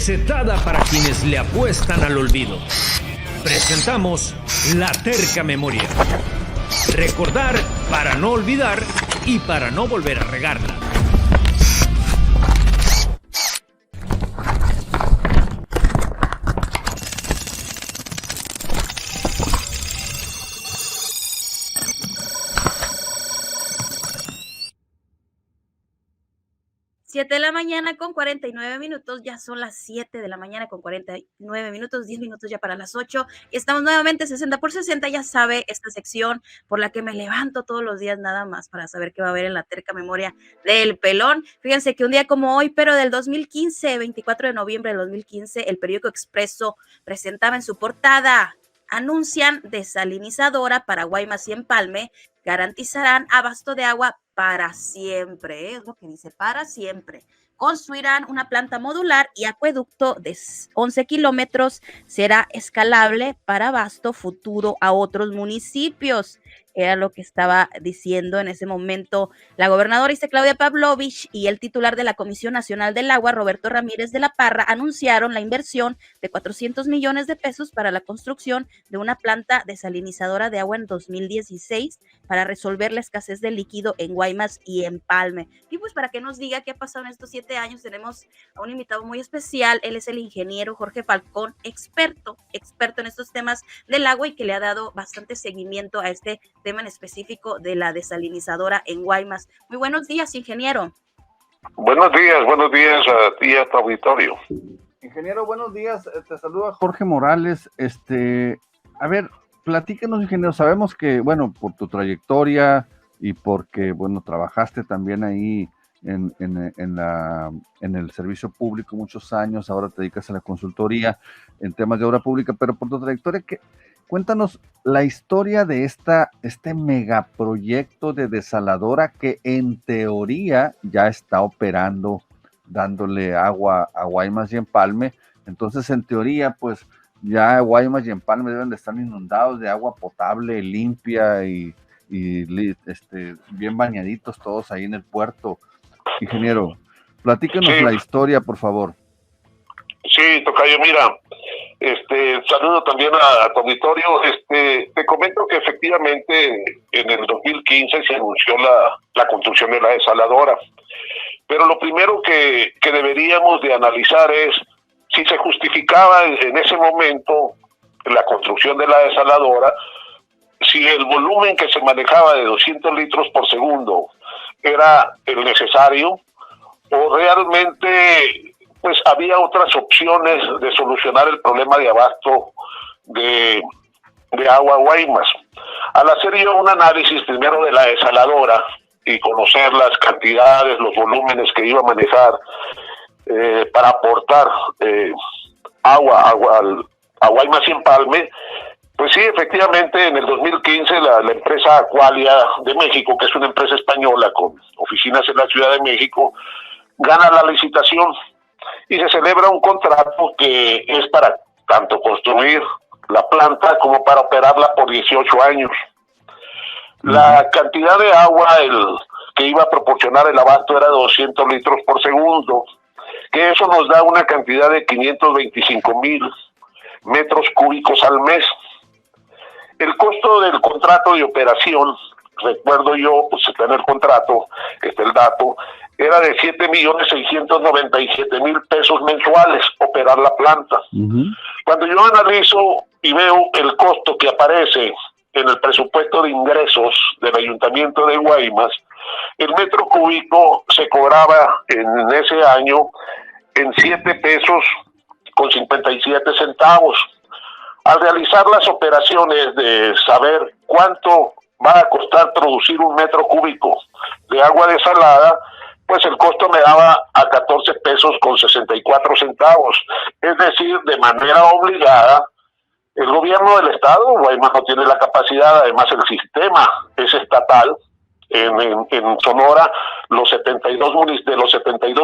recetada para quienes le apuestan al olvido. Presentamos La Terca Memoria. Recordar para no olvidar y para no volver a regarla. Siete de la mañana con 49 minutos, ya son las 7 de la mañana con 49 minutos, 10 minutos ya para las 8. Estamos nuevamente 60 por 60, ya sabe, esta sección por la que me levanto todos los días nada más para saber qué va a haber en la terca memoria del pelón. Fíjense que un día como hoy, pero del 2015, 24 de noviembre del 2015, el periódico Expreso presentaba en su portada: anuncian desalinizadora para Guaymas y Empalme, garantizarán abasto de agua para siempre, es lo que dice, para siempre. Construirán una planta modular y acueducto de 11 kilómetros, será escalable para abasto futuro a otros municipios. Era lo que estaba diciendo en ese momento la gobernadora Claudia Pavlovich, y el titular de la Comisión Nacional del Agua, Roberto Ramírez de la Parra, anunciaron la inversión de 400 millones de pesos para la construcción de una planta desalinizadora de agua en 2016 para resolver la escasez de líquido en Guaymas y Empalme. Y pues para que nos diga qué ha pasado en estos 7 años, tenemos a un invitado muy especial. Él es el ingeniero Jorge Falcón, experto en estos temas del agua y que le ha dado bastante seguimiento a este tema en específico de la desalinizadora en Guaymas. Muy buenos días, ingeniero. Buenos días a ti y a tu auditorio. Ingeniero, buenos días, te saluda Jorge Morales. A ver, platícanos, ingeniero. Sabemos que, bueno, por tu trayectoria y porque, bueno, trabajaste también ahí en el servicio público muchos años, ahora te dedicas a la consultoría en temas de obra pública, pero por tu trayectoria, cuéntanos la historia de este megaproyecto de desaladora que en teoría ya está operando, dándole agua a Guaymas y Empalme. Entonces, en teoría, pues ya Guaymas y Empalme deben de estar inundados de agua potable, limpia y bien bañaditos todos ahí en el puerto. Ingeniero, platícanos la historia, por favor. Sí, tocayo, mira, saludo también a tu auditorio. Te comento que efectivamente en el 2015 se anunció la construcción de la desaladora, pero lo primero que deberíamos de analizar es si se justificaba en ese momento la construcción de la desaladora, si el volumen que se manejaba de 200 litros por segundo era el necesario, o realmente pues había otras opciones de solucionar el problema de abasto de agua a Guaymas. Al hacer yo un análisis primero de la desaladora y conocer las cantidades, los volúmenes que iba a manejar para aportar agua a Guaymas y Empalme, pues sí, efectivamente, en el 2015 la empresa Aqualia de México, que es una empresa española con oficinas en la Ciudad de México, gana la licitación y se celebra un contrato que es para tanto construir la planta como para operarla por 18 años. La cantidad de agua que iba a proporcionar el abasto era 200 litros por segundo, que eso nos da una cantidad de 525,000 metros cúbicos al mes. El costo del contrato de operación, recuerdo yo, pues está en el contrato, está el dato, era de 7,697,000 pesos mensuales operar la planta. Cuando yo analizo y veo el costo que aparece en el presupuesto de ingresos del Ayuntamiento de Guaymas, el metro cúbico se cobraba en ese año en 7 pesos con 57 centavos. Al realizar las operaciones de saber cuánto va a costar producir un metro cúbico de agua desalada, pues el costo me daba a 14 pesos con 64 centavos. Es decir, de manera obligada, el gobierno del estado, Guaymas no tiene la capacidad, además el sistema es estatal. En Sonora, de los 72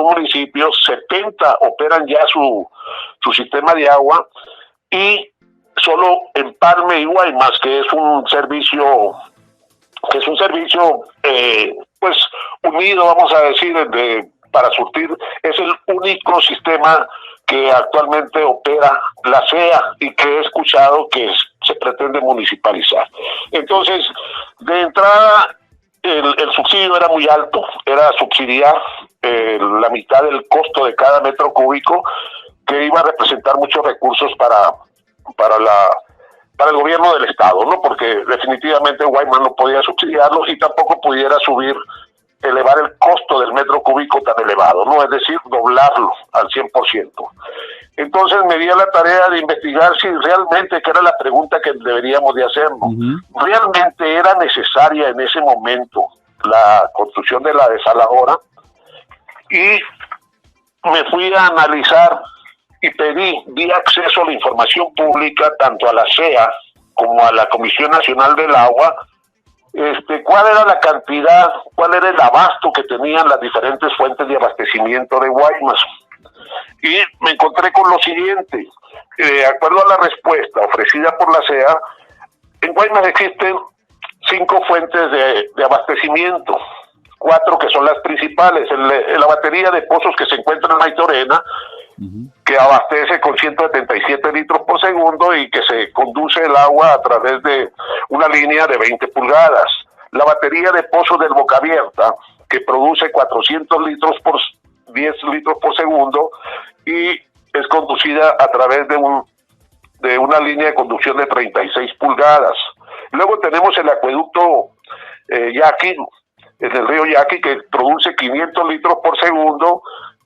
municipios, 70 operan ya su sistema de agua, y solo Empalme y Guaymas, que es un servicio pues unido, vamos a decir, para surtir, es el único sistema que actualmente opera la CEA y que he escuchado que se pretende municipalizar. Entonces, de entrada, el subsidio era muy alto, era subsidiar la mitad del costo de cada metro cúbico, que iba a representar muchos recursos para el gobierno del estado, ¿no? Porque definitivamente Guaymas no podía subsidiarlo y tampoco pudiera elevar el costo del metro cúbico tan elevado, ¿no? Es decir, doblarlo al 100%. Entonces me di a la tarea de investigar si realmente, que era la pregunta que deberíamos de hacernos, realmente era necesaria en ese momento la construcción de la desaladora, y me fui a analizar y di acceso a la información pública tanto a la CEA como a la Comisión Nacional del Agua, cuál era la cantidad, cuál era el abasto que tenían las diferentes fuentes de abastecimiento de Guaymas. Y me encontré con lo siguiente: de acuerdo a la respuesta ofrecida por la CEA, en Guaymas existen 5 fuentes de abastecimiento, 4 que son las principales. La batería de pozos que se encuentra en Maitorena, que abastece con 177 litros por segundo y que se conduce el agua a través de una línea de 20 pulgadas. La batería de pozos del Boca Abierta, que produce 400 litros por 10 litros por segundo y es conducida a través de una línea de conducción de 36 pulgadas. Luego tenemos el acueducto Yaqui, en el río Yaqui, que produce 500 litros por segundo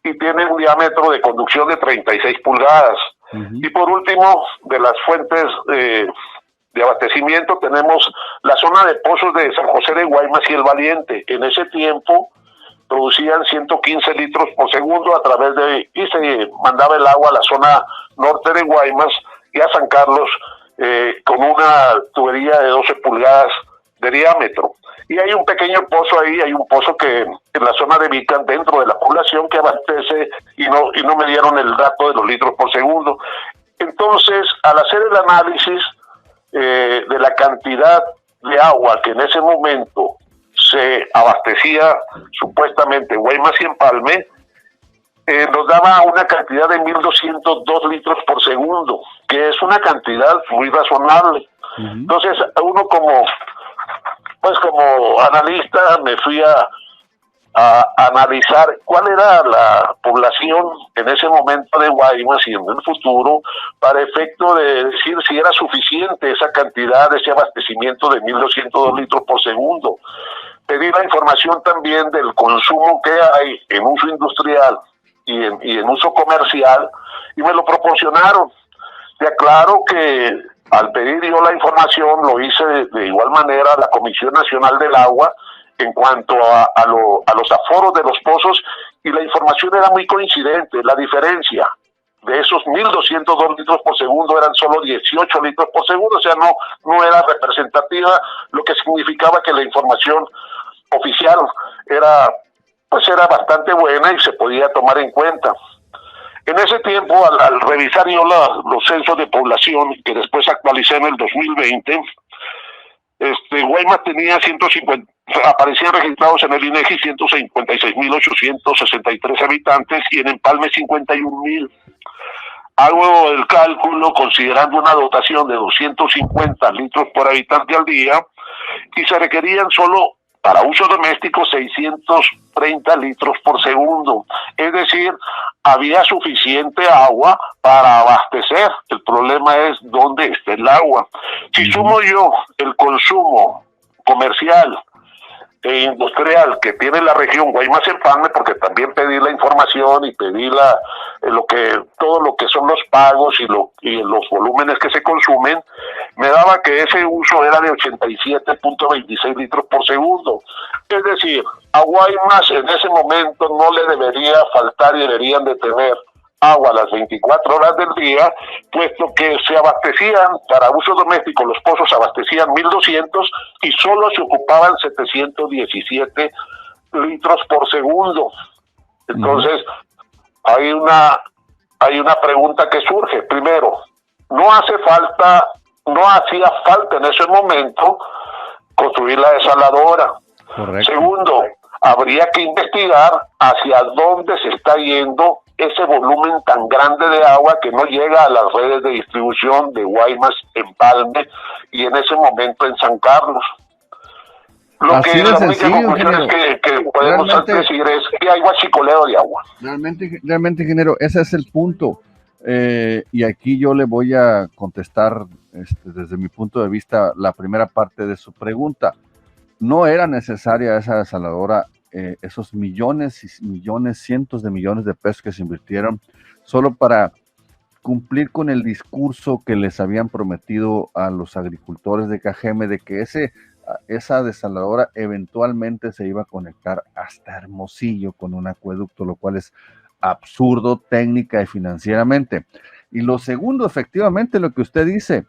y tiene un diámetro de conducción de 36 pulgadas. Y por último, de las fuentes de abastecimiento, tenemos la zona de pozos de San José de Guaymas y El Valiente. En ese tiempo producían 115 litros por segundo y se mandaba el agua a la zona norte de Guaymas y a San Carlos con una tubería de 12 pulgadas de diámetro. Y hay un pequeño pozo ahí, hay un pozo que en la zona de Vican, dentro de la población, que abastece y no me dieron el dato de los litros por segundo. Entonces, al hacer el análisis de la cantidad de agua que en ese momento se abastecía supuestamente en Guaymas y Empalme, nos daba una cantidad de 1.202 litros por segundo, que es una cantidad muy razonable. Entonces, uno como analista me fui a analizar cuál era la población en ese momento de Guaymas y en el futuro, para efecto de decir si era suficiente esa cantidad, ese abastecimiento de 1.202 litros por segundo. Pedí la información también del consumo que hay en uso industrial y en uso comercial, y me lo proporcionaron. Te aclaro que al pedir yo la información lo hice de igual manera a la Comisión Nacional del Agua en cuanto a los aforos de los pozos, y la información era muy coincidente. La diferencia de esos 1.202 litros por segundo eran solo 18 litros por segundo, o sea, no era representativa, lo que significaba que la información oficial era bastante buena y se podía tomar en cuenta. En ese tiempo, al revisar yo los censos de población, que después actualicé en el 2020, Guaymas tenía aparecían registrados en el INEGI 156.863 habitantes y en Empalme 51.000. Hago el cálculo considerando una dotación de 250 litros por habitante al día y se requerían solo para uso doméstico 630 litros por segundo. Es decir, había suficiente agua para abastecer. El problema es dónde está el agua. Si sumo yo el consumo comercial e industrial que tiene la región Guaymas-Empalme, porque también pedí la información y pedí todo lo que son los pagos y los volúmenes que se consumen, me daba que ese uso era de 87.26 litros por segundo. Es decir, a Guaymas en ese momento no le debería faltar y deberían de tener agua las 24 horas del día, puesto que se abastecían para uso doméstico, los pozos abastecían 1.200 y solo se ocupaban 717 litros por segundo. Entonces, hay una pregunta que surge. Primero, no hacía falta en ese momento construir la desaladora. Correcto. Segundo, habría que investigar hacia dónde se está yendo ese volumen tan grande de agua que no llega a las redes de distribución de Guaymas, Empalme y en ese momento en San Carlos. Lo Así que de la única sencillo, conclusión ingeniero. que podemos Realmente- decir es que hay huachicoleo de agua. Realmente, ingeniero, ese es el punto. Y aquí yo le voy a contestar desde mi punto de vista la primera parte de su pregunta. No era necesaria esa desaladora, esos millones y millones, cientos de millones de pesos que se invirtieron solo para cumplir con el discurso que les habían prometido a los agricultores de Cajeme de que esa desaladora eventualmente se iba a conectar hasta Hermosillo con un acueducto, lo cual es absurdo técnica y financieramente. Y lo segundo, efectivamente, lo que usted dice,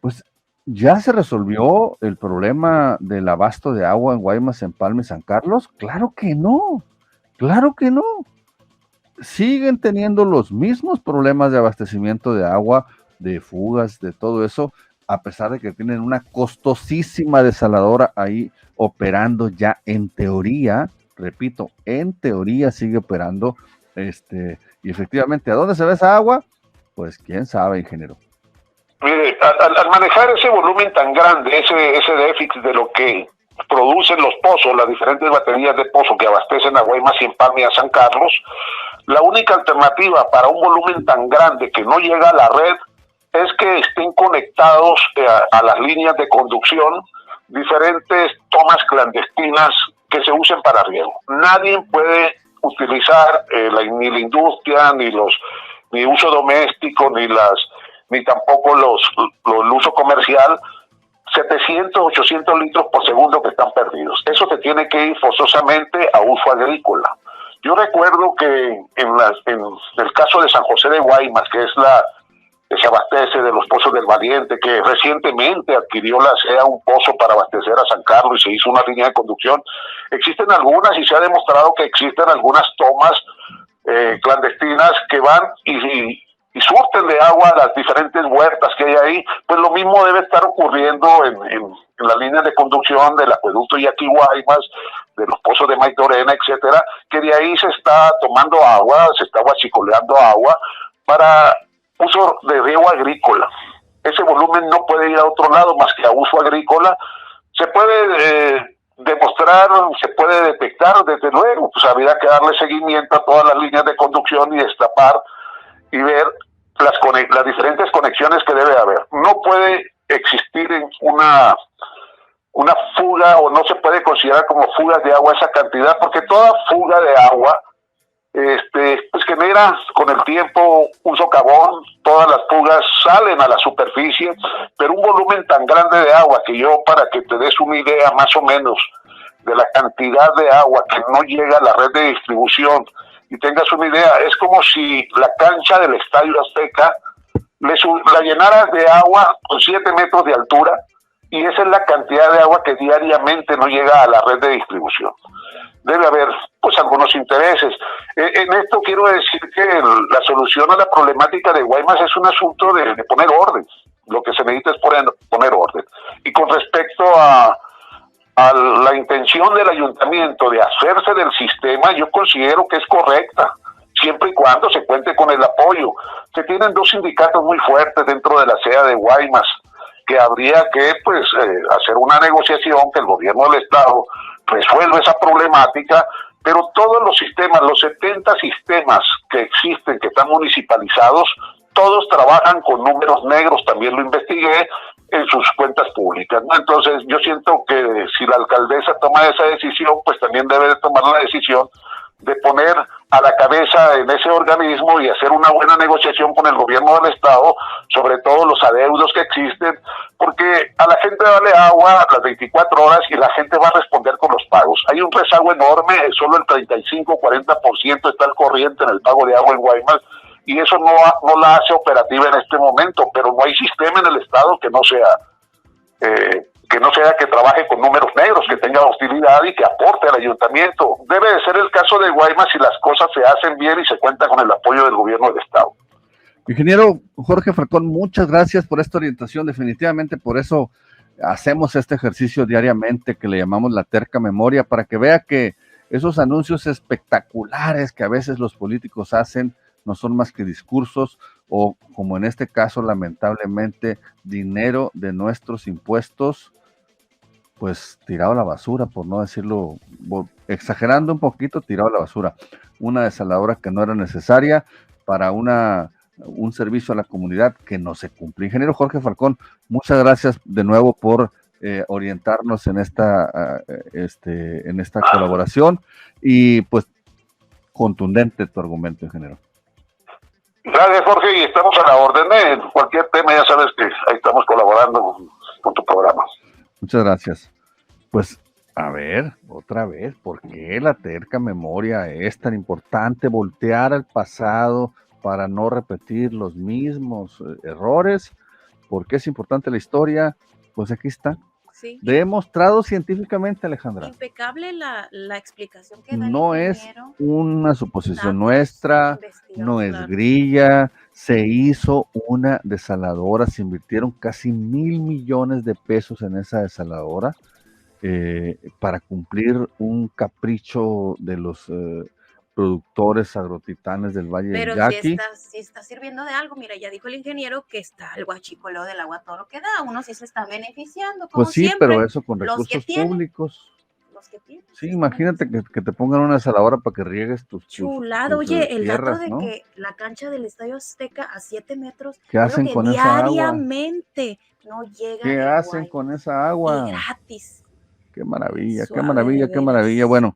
pues ya se resolvió el problema del abasto de agua en Guaymas, Empalme, San Carlos. Claro que no, claro que no. Siguen teniendo los mismos problemas de abastecimiento de agua, de fugas, de todo eso, a pesar de que tienen una costosísima desaladora ahí operando ya en teoría, repito, en teoría sigue operando, y efectivamente, ¿a dónde se ve esa agua? Pues quién sabe, ingeniero. Mire, al manejar ese volumen tan grande, ese déficit de lo que producen los pozos, las diferentes baterías de pozo que abastecen a Guaymas y Empalme y a San Carlos, la única alternativa para un volumen tan grande que no llega a la red es que estén conectados a las líneas de conducción diferentes tomas clandestinas que se usen para riego. Nadie puede utilizar ni la industria, ni uso doméstico, ni tampoco el uso comercial, 700, 800 litros por segundo que están perdidos. Eso se tiene que ir forzosamente a uso agrícola. Yo recuerdo que en el caso de San José de Guaymas, que se abastece de los pozos del Valiente, que recientemente adquirió la SEA un pozo para abastecer a San Carlos y se hizo una línea de conducción, existen algunas y se ha demostrado que existen algunas tomas clandestinas que van y surten de agua las diferentes huertas que hay ahí. Pues lo mismo debe estar ocurriendo en la línea de conducción del acueducto Yaqui-Guaymas, de los pozos de Maitorena, etcétera, que de ahí se está tomando agua, se está huachicoleando agua para uso de riego agrícola. Ese volumen no puede ir a otro lado más que a uso agrícola. Se puede demostrar, se puede detectar, desde luego, pues habría que darle seguimiento a todas las líneas de conducción y destapar y ver las diferentes conexiones que debe haber. No puede existir una fuga, o no se puede considerar como fugas de agua esa cantidad, porque toda fuga de agua pues genera con el tiempo un socavón. Todas las fugas salen a la superficie, pero un volumen tan grande de agua, que yo, para que te des una idea más o menos de la cantidad de agua que no llega a la red de distribución y tengas una idea, es como si la cancha del Estadio Azteca la llenaras de agua con 7 metros de altura, y esa es la cantidad de agua que diariamente no llega a la red de distribución. Debe haber pues algunos intereses. En esto quiero decir que la solución a la problemática de Guaymas es un asunto de poner orden. Lo que se necesita es poner orden. Y con respecto a la intención del ayuntamiento de hacerse del sistema, yo considero que es correcta, siempre y cuando se cuente con el apoyo. Se tienen 2 sindicatos muy fuertes dentro de la SEA de Guaymas, que habría que hacer una negociación, que el gobierno del estado resuelva esa problemática, pero todos los sistemas, los 70 sistemas que existen, que están municipalizados, todos trabajan con números negros, también lo investigué, en sus cuentas públicas, ¿no? Entonces yo siento que si la alcaldesa toma esa decisión, pues también debe de tomar la decisión de poner a la cabeza en ese organismo y hacer una buena negociación con el gobierno del estado, sobre todo los adeudos que existen, porque a la gente vale agua las 24 horas y la gente va a responder con los pagos. Hay un rezago enorme, solo el 35-40% está al corriente en el pago de agua en Guaymas, y eso no la hace operativa en este momento, pero no hay sistema en el estado que no sea que trabaje con números negros, que tenga hostilidad y que aporte al ayuntamiento. Debe de ser el caso de Guaymas si las cosas se hacen bien y se cuenta con el apoyo del gobierno del estado. Ingeniero Jorge Falcón, muchas gracias por esta orientación. Definitivamente por eso hacemos este ejercicio diariamente que le llamamos la terca memoria, para que vea que esos anuncios espectaculares que a veces los políticos hacen no son más que discursos o, como en este caso, lamentablemente, dinero de nuestros impuestos, pues tirado a la basura, por no decirlo, exagerando un poquito, tirado a la basura. Una desaladora que no era necesaria para un servicio a la comunidad que no se cumple. Ingeniero Jorge Falcón, muchas gracias de nuevo por orientarnos en esta colaboración y pues contundente tu argumento, ingeniero. Gracias, Jorge, y estamos a la orden. En cualquier tema, ya sabes que ahí estamos colaborando con tu programa. Muchas gracias. Pues, a ver, otra vez, ¿por qué la terca memoria es tan importante? Voltear al pasado para no repetir los mismos errores. ¿Por qué es importante la historia? Pues aquí está. Sí. Demostrado científicamente, Alejandra. Impecable la explicación que da el No es ingeniero. una suposición Datos nuestra, investigados, no es claro. grilla, se hizo una desaladora, se invirtieron casi 1,000 millones de pesos en esa desaladora para cumplir un capricho de los productores agrotitanes del Valle Pero del Yaqui. si está sirviendo de algo, mira, ya dijo el ingeniero que está el guachicoleo del agua, todo lo que da, uno sí se está beneficiando, como Pues sí, siempre. pero eso con los que recursos tienen, públicos. Los que tienen, Sí, se imagínate están que te pongan una desaladora para que riegues tus chulado. Oye, el tierras, dato de ¿no? que la cancha del Estadio Azteca a 7 metros, ¿Qué es hacen lo que con esa agua? diariamente no llega ¿Qué el hacen guay, con esa agua? y gratis. Qué maravilla, qué Suave maravilla, de qué maravilla. veras. Bueno,